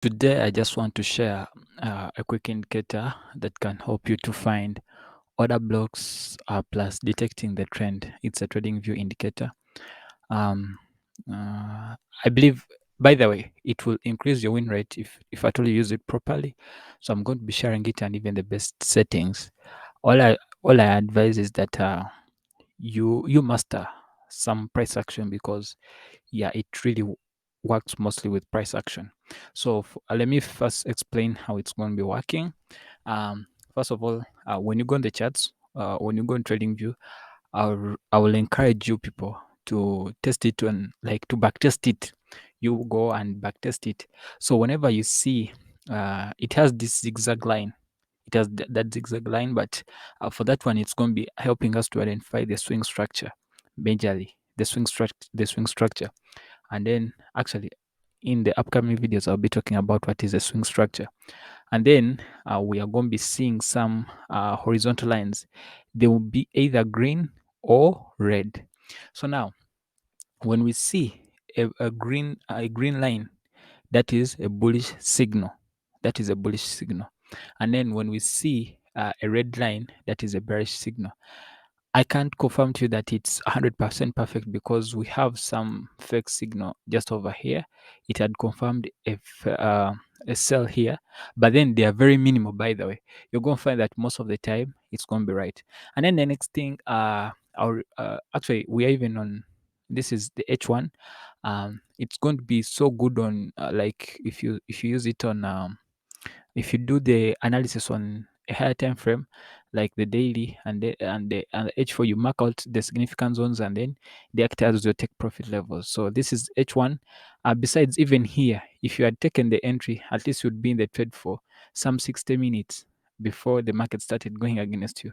Today, I just want to share a quick indicator that can help you to find order blocks plus detecting the trend. It's a Tradingview indicator. Um, I believe, by the way, it will increase your win rate if at all you use it properly. So I'm going to be sharing it and even the best settings. All I advise is that you master some price action because yeah, it really works mostly with price action. So let me first explain how it's going to be working. First of all, when you go on the charts, when you go on TradingView, I will encourage you people to test it and like to back test it. You go and back test it. So whenever you see it has this zigzag line, it has that zigzag line, but for that one, it's going to be helping us to identify the swing structure, majorly the swing structure. And then actually in the upcoming videos, I'll be talking about what is a swing structure. And then we are going to be seeing some horizontal lines. They will be either green or red. So now when we see a green line, that is a bullish signal. That is a bullish signal. And then when we see a red line, that is a bearish signal. I can't confirm to you that it's 100% perfect because we have some fake signal just over here. It had confirmed a sell here, but then they are very minimal, by the way. You're going to find that most of the time it's going to be right. And then the next thing, actually, we are even on, this is the H1. It's going to be so good on, like, if you use it on, if you do the analysis on a higher time frame like the daily and the H4, you mark out the significant zones and then they act as your take profit levels. So this is H1. Besides, even here, if you had taken the entry, at least you'd be in the trade for some 60 minutes before the market started going against you.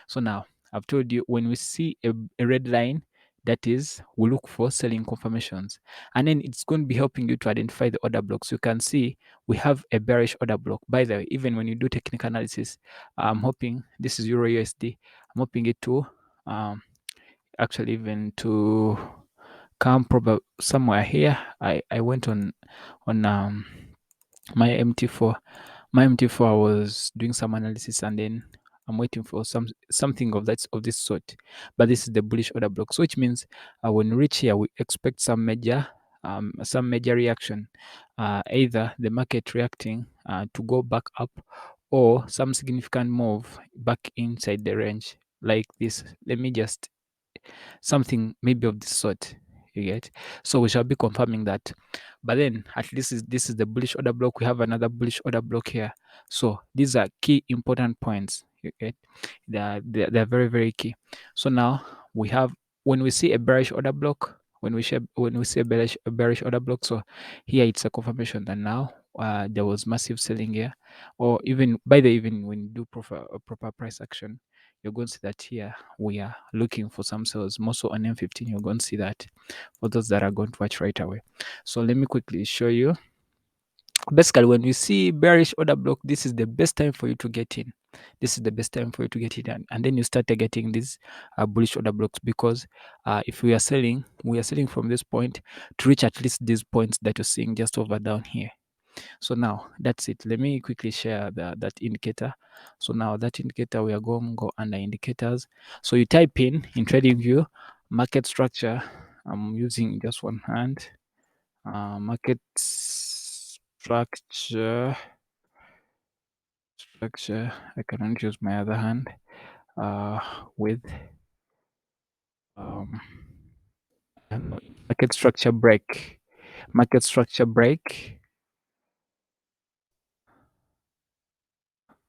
So now I've told you, when we see a red line, that is, we look for selling confirmations. And then it's going to be helping you to identify the order blocks. You can see we have a bearish order block. By the way, even when you do technical analysis, I'm hoping, this is Euro USD, I'm hoping it to actually even to come probably somewhere here. I went on my MT4. My MT4, I was doing some analysis and then I'm waiting for something of this sort. But this is the bullish order block. So which means when we reach here, we expect some major reaction. Either the market reacting to go back up or some significant move back inside the range like this. Let me just something maybe of this sort, you get. So we shall be confirming that, but then at least this is the bullish order block. We have another bullish order block here. So these are key important points, you get. They're very, very key. So now we have, when we see a bearish order block, when we see a bearish order block, so here it's a confirmation that now there was massive selling here, or even even when you do proper price action, you're going to see that here we are looking for some sales. More so on M15, you're going to see that for those that are going to watch right away. So let me quickly show you. Basically, when you see bearish order block, this is the best time for you to get in. This is the best time for you to get in, and then you start getting these bullish order blocks, because if we are selling from this point to reach at least these points that you're seeing just over down here. So now that's it. Let me quickly share that indicator. So now that indicator, we are going to go under indicators. So you type in TradingView market structure. I'm using just one hand. Market structure. I cannot use my other hand. With market structure break. Market structure break.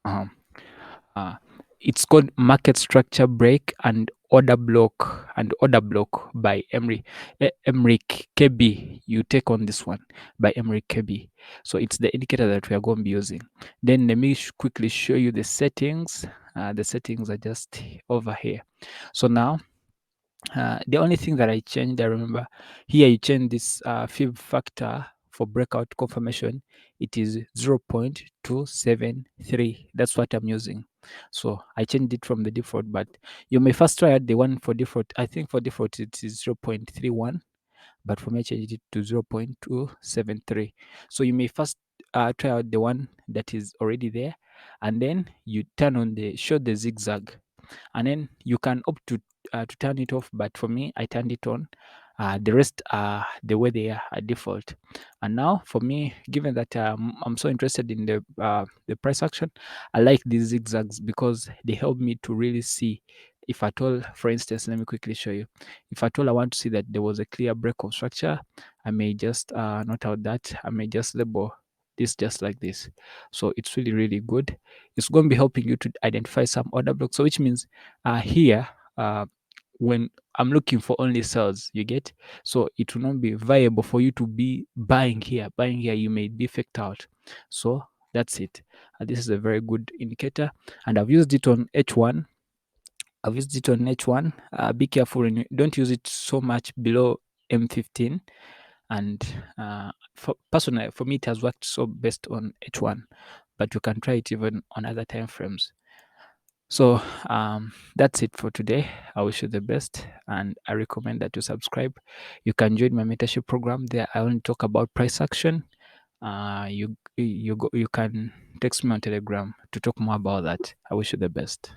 Um, it's called market structure break and order block by Emric KB. You take on this one by Emric KB. So it's the indicator that we are going to be using. Then let me quickly show you the settings. The settings are just over here. So now the only thing that I changed, I remember here you change this fib factor for breakout confirmation. It is 0.273. That's what I'm using. So I changed it from the default, but you may first try out the one for default. I think for default it is 0.31, but for me I changed it to 0.273. So you may first try out the one that is already there, and then you turn on the show the zigzag, and then you can opt to turn it off, but for me I turned it on. The rest are the way they are at default. And now for me, given that I'm so interested in the price action, I like these zigzags because they help me to really see if at all. For instance, let me quickly show you. If at all I want to see that there was a clear break of structure, I may just note out that I may just label this just like this. So it's really, really good. It's going to be helping you to identify some order blocks. So which means here, when I'm looking for only sales, you get, so it will not be viable for you to be buying here. Buying here, you may be faked out. So that's it. This is a very good indicator, and I've used it on H1. I've used it on H1. Be careful when you don't use it so much below M15. And personally, for me, it has worked so best on H1, but you can try it even on other time frames. So that's it for today. I wish you the best, and I recommend that you subscribe. You can join my mentorship program. There I only talk about price action. You can text me on Telegram to talk more about that. I wish you the best.